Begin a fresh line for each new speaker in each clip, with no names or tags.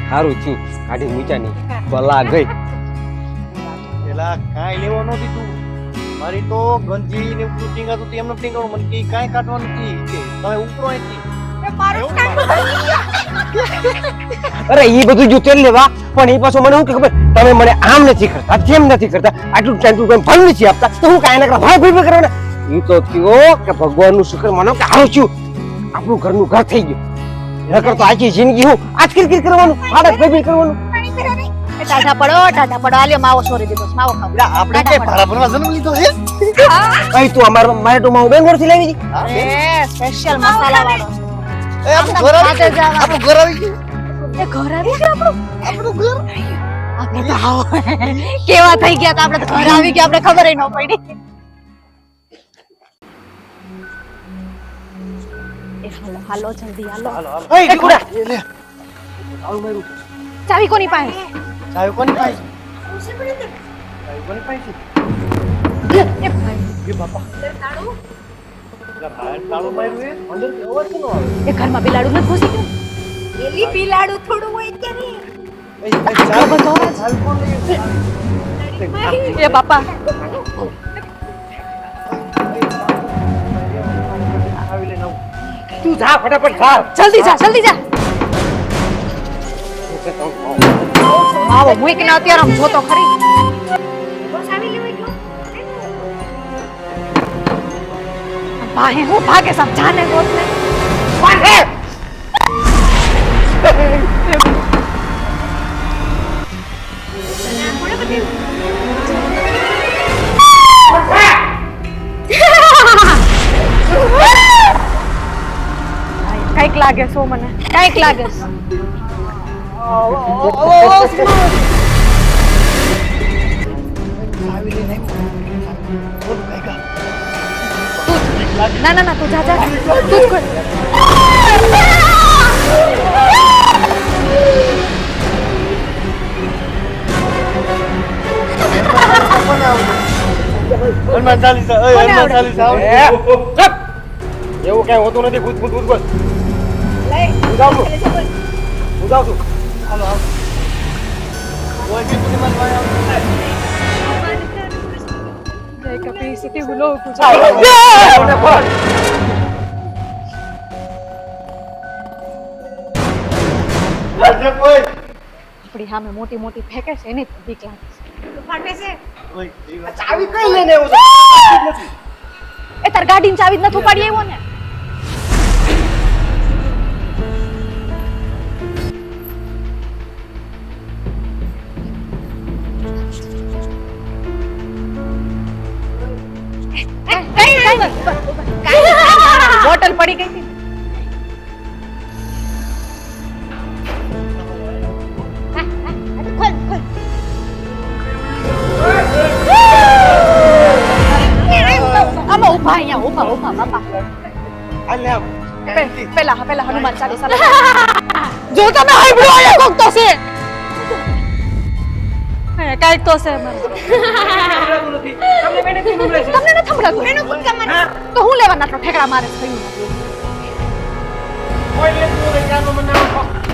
સારું થયું કાઢી મૂક્યા નહીં ભલા ગઈ
પેલા કાંઈ લેવો નહોતી તું મારી તો ગંજી ને ઉપરું ટીંગાતું એમને ટીંગાવું મને કે કાંઈ કાઢવાનું નથી કે તમે ઉપરો અહીંથી
અરે એ બધું જો તેલ લેવા પણ એ પાછું મને શું કે ખબર તમે મને આમ નથી કરતા તેમ નથી કરતા આટલું ટાઈમ કઈ ફળ નથી આપતા તો હું કાંઈ ના ભાઈ ભાઈ કરવાના એ તો થયો કે ભગવાનનું શુક્ર માનો કે હારું છું આપણું ઘરનું ઘર થઈ ગયું નકર તો આખી જિંદગી હું આજ કિરકિર કરવાનું ભાડક ભાઈ કરવાનું
ટાટા પડો આલ્યો માવો સોરી દીધો માવો ખાવ
આપણે કે ભાડા ભરવા જન્મ લીધો છે
કઈ તું મારે તો માવું બેંગલોર થી લાવી
એ સ્પેશિયલ મસાલા વાળો
એ આપણું ઘર આવી ગયું આપણું ઘર આવી ગયું
એ ઘર આવી ગયું
આપણું ઘર
આપણે તો આવો કેવા થઈ ગયા તો આપણે તો ઘર આવી ગયા આપણે ખબર ન પડી એ હાલો જલ્દી હાલો
એ દીકરા લે આવું મારું
ચાવી કોની પાસે
ચાવી કોની પાસે ચાવી કોની પાસે
એ ભાઈ
એ બાપા તાળું બહાર તાળું માર્યું એ અંદર અવાજ કેનો આવે
એ ઘરમાં બિલાડું નથી ઘૂસી ગયું
એલી બિલાડું થોડું હોય કે નહીં
એ ચાવી ચાવી કોણ લઈ
એ બાપા
આવી લેને આવું
તું જા ફટાફટ જા
જલ્દી જા આવો મુઈક ના અત્યારે આમ જોતો ખરી
બસ આવી લેવાય ગયો
ભાઈ હું ભાગે સમ જાને ગોત ને
કોણ છે
કઈક લાગે છો મને કઈક લાગે છે
આવી લેને બોલ ભાઈકા
ના તું જા તું જ કર
હનુમાન ચાલીસા ઓય હનુમાન ચાલીસા
એવું કઈ હોતું નથી ભૂત હું જાઉં છું
હાલો હાલો ઓય કે તું મને વાય
જય કપી સિટી બોલો કુછ
આજે કોઈ
આપણી સામે મોટી મોટી ફેંકે છે એની બીક લાગે છે
ફાટે છે
ઓય
ચાવી કઈ લઈને આવ્યો છે
એ તાર ગાડીની ચાવી જ નથી ઉપાડી આવ્યો ને બોટલ પડી ગઈ હતી આમાં ઉભા અહીંયા ઉભા બાપા
આલે
પેલા હનુમાન ચાલીસા જો તમે હાઈબ્રો આયા કોક તો છે કાઈક તો છે મને તમને નથી સંભળાતું
એનો કુદકા મને
તો હું લેવાના આટલો ઠેકડા મારે થયું
કોઈ લે તું રે ચાલો મને આવો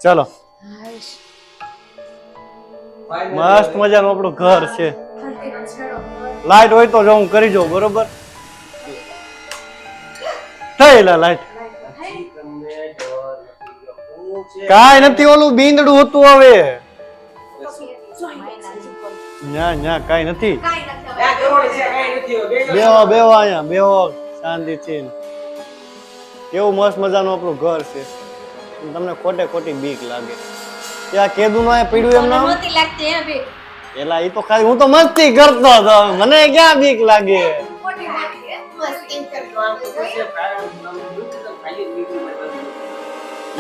ચાલો મસ્ત મજાનું આપણું ઘર છે. લાઈટ હોય તો જો હું કરી જાઉં, બરોબર? થયેલા લાઈટ કાંઈ નથી, ઓલું બીંદડું હતું હવે. ના ના કાંઈ નથી. બેહો બેહો અહીંયા બેહો શાંતિથી. કેવું મસ્ત મજાનું આપણું ઘર છે. તમને ખોટે ખોટી બીક લાગે. ત્યાં કેદું નો પડ્યું એમ નામ
નહોતી લાગતી હે બે
એલા ઈ તો ખાલી હું તો મસ્તી કરતો હતો, મને ક્યાં બીક લાગે.
મોટી લાગી હે મસ્તી કરતો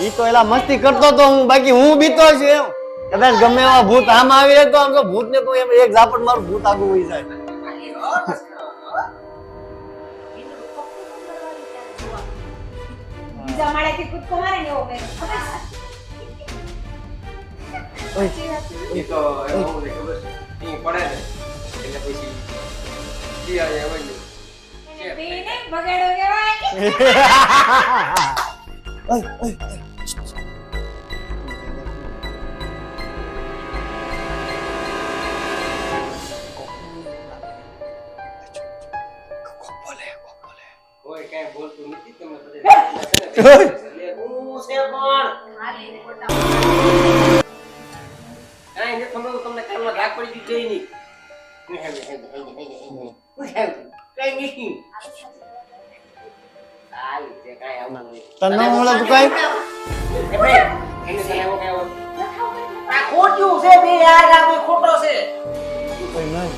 ઈ તો એલા મસ્તી કરતો તો હું, બાકી હું બીતો છું એમ. કદાચ ગમે એવા ભૂત આમ આવી જાય તો આમ તો ભૂત ને તો એમ એક ઝાપટ મારું ભૂત આગું વહી જાય.
બીજા માળેથી કૂદકો મારે ને એવો કર્યો
ઈ તો એવું ને ખબર છે ઈ પડે ને એટલે પછી જી આવે હોય
બે ને બગાડો કહેવાય
કોઈ કાંઈ બોલતું નથી તમને બધા એટલે હું છે પણ
ખાલી ખોટા
કાંઈ નથી સમજો તમને કાનમાં ધાક પડી ગઈ નહીં કાંઈ નહીં હાલ છે કાંઈ આવું નહીં
તને ન મળે તો કાંઈ
એ ભાઈ એને તને આવો કાંઈ આ ખોટ્યું છે બે યાર આ કોઈ ખોટો છે
કોઈ નહીં.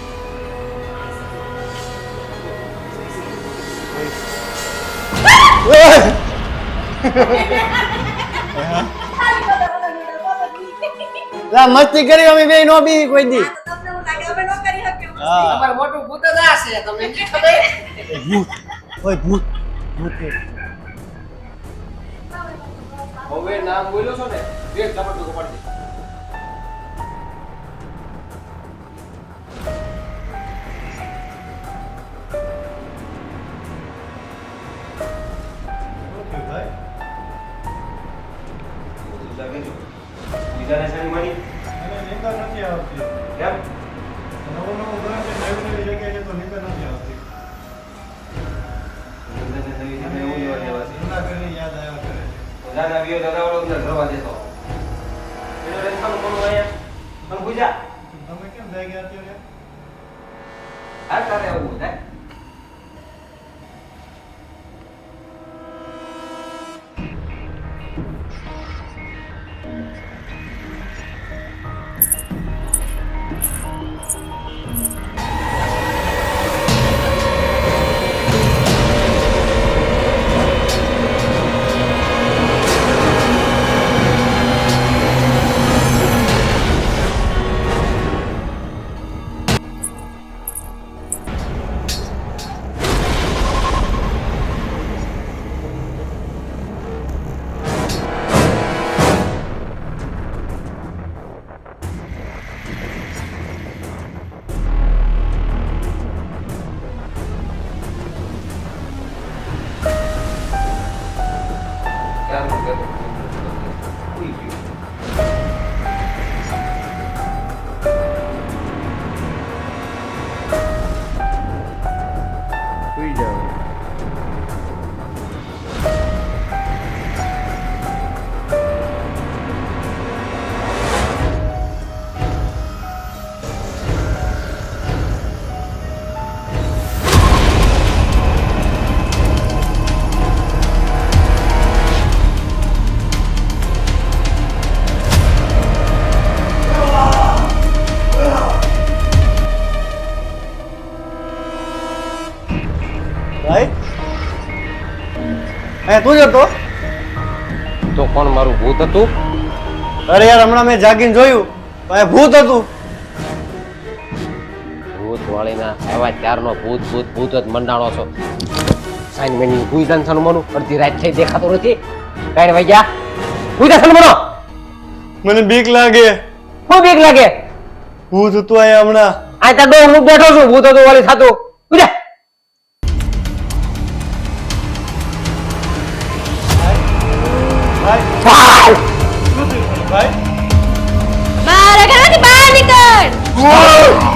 લા મસ્તી કરી અમે બે નો બી કોઈ દી.
તમને હું લાગે હવે નો કરી શક્યો
હા
તમારું મોટું ભૂત જ આ છે તમને નથી ખબર
ભૂત ઓય ભૂત ભૂત છે.
હવે નામ બોલ્યો છો ને બે ઝપટ પડી બીજાને સાની મારી કેમ દાદા વિયો દાદા વાળો અંદર ઘરવા દેતો એનો રસ્તાનો કોણ આયા તમે પૂજા
તમે કેમ થઈ ગયા અત્યારે?
આ તારે આવું થાય
ભાઈ એ તું જતો
તો કોણ મારું ભૂત હતું
અરે યાર હમણાં મેં જાગીને જોયું તો એ ભૂત હતું.
ભૂત વાળીના એવા ચારનો ભૂત ભૂત ભૂત જ મંડાણો છો સાઈન મેની ભૂઈ દાન સાનું મનું અડધી રાત થઈ દેખાતો નથી કાંઈ વાગ્યા ઉજા સલમનો
મને બીક લાગે.
હું બીક લાગે
હું થતું આયા હમણાં.
આ તો ડો હું બેઠો છું હું તો વાળી થાતો ઉજા
ભાઈ
ચાલ
શું થયું ભાઈ?
મારા ઘરમાંથી બહાર નીકળ.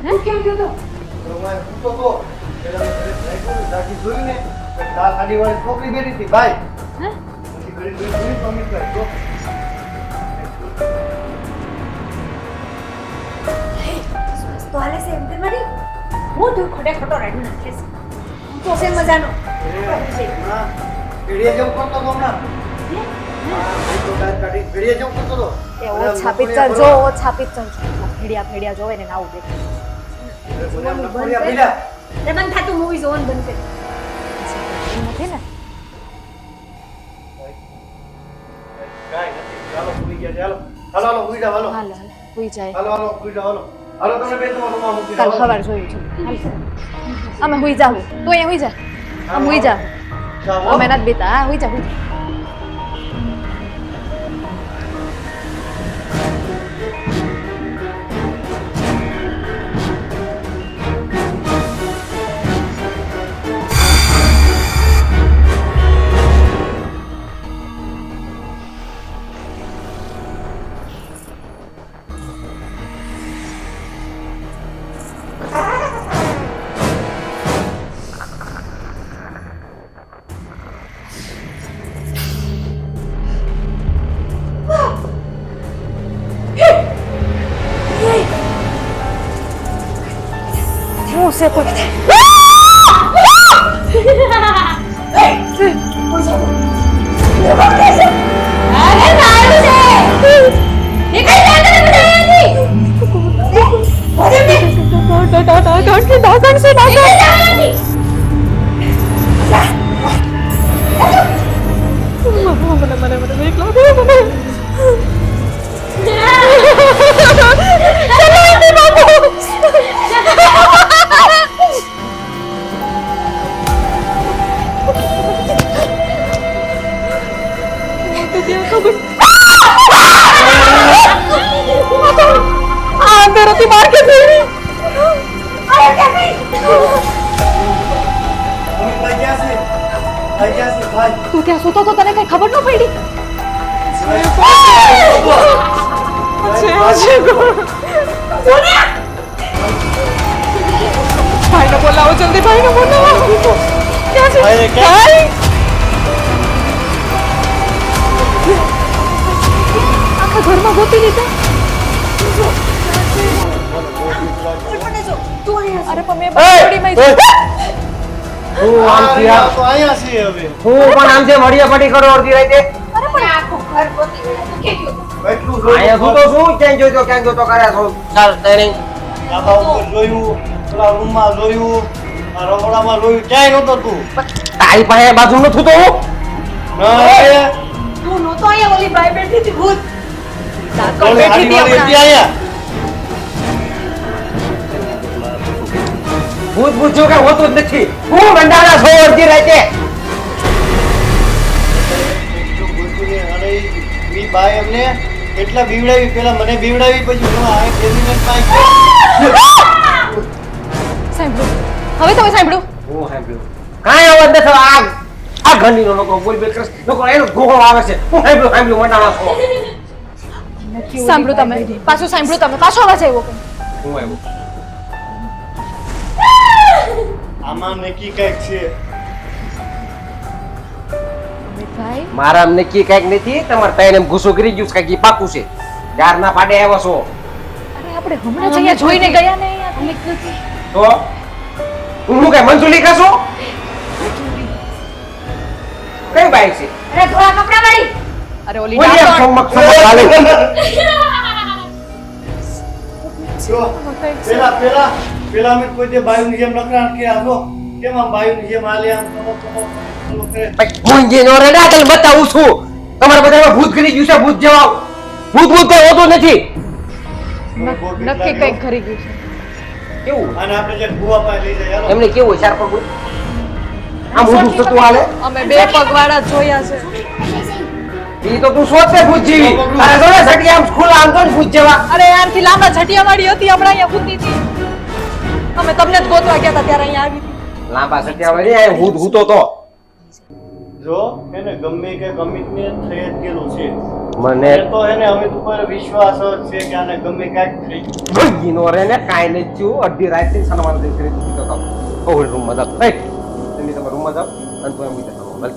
હું કેમ ગયો તો?
છોકરી બેઠી હતી ભાઈ.
હે?
તો હાલે છે એમ તે મારી હું તું ખોટે ખોટો રાડું નાખીશ. હું તો છે મજાનો.
એ ઓછા પિક્ચર જો ઓછા પિક્ચર ફેડિયા જોવે ને આવું દેખાય.
તે બંધ થાતું મૂવી જોવાનું બંધ કરી.
એવું નથી ને. હાલો હાલો હુઈ જાય. કાલ સવાર જોયું છે. હાલ. અમે હુઈ જાવું. તું અહીંયા હુઈ જા. આમ હુઈ જા. અમે નથી બીતા. હા હુઈ જા હુઈ જા. હું છે કોઈ
અરે મારું છે. નીકળ જા તને બધાયથી.
અંદરથી માર કે ફેરી. તું ત્યાં સૂતો તો તને કઈ ખબર ન પડી? ભાઈને બોલાવો જલ્દી, ભાઈને બોલાવો. ક્યાં છે?
ભાઈને ક્યાં?
ભાઈ આખા ઘરમાં ગોતી લીધા. અરે પણ મેં બાજુડીમાં જ-
હું આમથી આ-
તો અહીંયા છીએ હવે.
હું પણ આમ છે મળીએ પડી કરો અડધી રાતે
અરે પણ આખું ઘર ગોતી ગયો. તું કે ગયો?
એટલું
અહીંયા
જોયું.
સૂતો છું ક્યાં જોતો કર્યા છો ચાલ તઈ નહીં
ધાબા ઉપર જોયું, પેલા રૂમમાં જોયું, આ રમોડામાં જોયું, ક્યાંય નહોતો તું.
તારી પાસે બાજુ નું થતો હું
ના, એ
તું નહોતો અહીંયા ઓલી બાઈ બેઠી હતી ભૂત.
કોણ બેઠી હતી
હાડી
હમણાં?
અહીંયા.
ભૂત પૂછ્યું કે હોતું જ નથી હું ગંડાળા છો અડધી રાતે
એટલું બોલતું અરે ઈ બાઈ એમને એટલા બીવડાવી, પેલા મને બીવડાવી, પછી હું આ કેબિનેટમાં
સાંભળ્યું? હવે તમે સાંભળ્યું?
હું સાંભળ્યું કાંઈ અવાજ નથી આ આ ઘંટીનો લોકો બોલ બેલ કરે લોકો એનો ઘોઘો આવે છે હું સાંભળ્યું મંડાણા છો
સાંભળ્યું તમે? પાછું સાંભળ્યું તમે? પાછો અવાજ આવ્યો કે?
હું આવ્યું
આમાં નક્કી કંઈક છે.
ભાઈ
મારા નક્કી કઈક નથી તમારે તઈને એમ ગુસ્સો કરી ગયું છે કઈક પાકું છે ચાર ના પાડે આવ્યા છો
અરે આપણે હમણાં જ અહીંયા જોઈને ગયા ને અહીંયા.
તો હું કઈ મંજૂરી કરશો કઈ બાઈક છે
અરે ધોળા કપડા વાળી.
અરે ઓલી
ઓલી આમ
ડાકણ.
ચમક ચમક ચાલે
જો પેલા અમે કોઈ દે બાયુની જેમ નકરાણ કે આજો કેમ આમ બાયુની જેમ આલે આમ કમો કરે
ભાઈ મૂંગી નો રે ના તને બતાવું છું તમારા બધામાં ભૂત કરી ગયું છે ભૂત જેવા ભૂત કઈ હોતું નથી
નક્કી કંઈક ખરી ગયું છે
કેવું
અને આપણે જે કુવા પાસે લઈ જાય હાલો
એમને કેવું હોય ચાર પગ આમ ઊંધું થતું હાલે
અમે બે પગવાળા જોયા છે
ઈ તો તું સોચે ભૂત જેવી અરે જો ને સટી આમ ખુલ્લા આમ તો ને ભૂત જેવા
અરે યારથી લાંબા છટિયાવાળી હતી હમણાં અહીંયા ઊતી હતી અમે તમને જ ગોતવા ગયા હતા ત્યારે અહીંયા આવી હતી
લાંબા સટિયા વાળી આ હૂતો તો
જો એને ગમે કે કમિટમેન્ટ થઈ જ ગયેલું છે
મને
એ તો એને અમે ઉપર વિશ્વાસ જ છે કે આને ગમે કાંઈક થઈ ગયું
મૂંગી નો રે ને કાઈ નથી થયું અડધી રાતે સનમાન દે કરી દીધો તો ઓવર રૂમ માં જાવ એ તમે તમારા રૂમ માં જાવ અને તો એમ બીજા બસ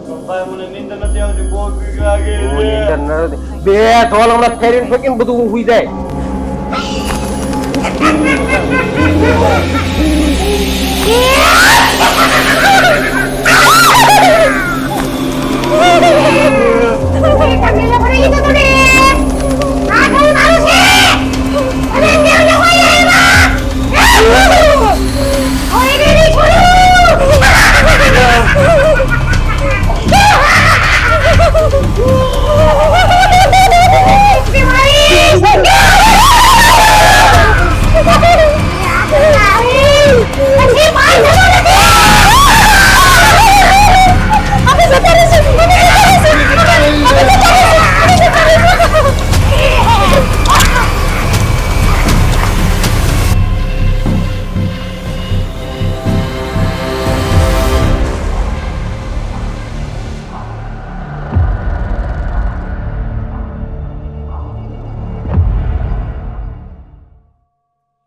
પપ્પાએ મને નીંદર નથી આવતી બહુ બીક લાગે છે
બે ઢોલ હમણાં ફેરીને ફેંકીને બધું હુઈ જાય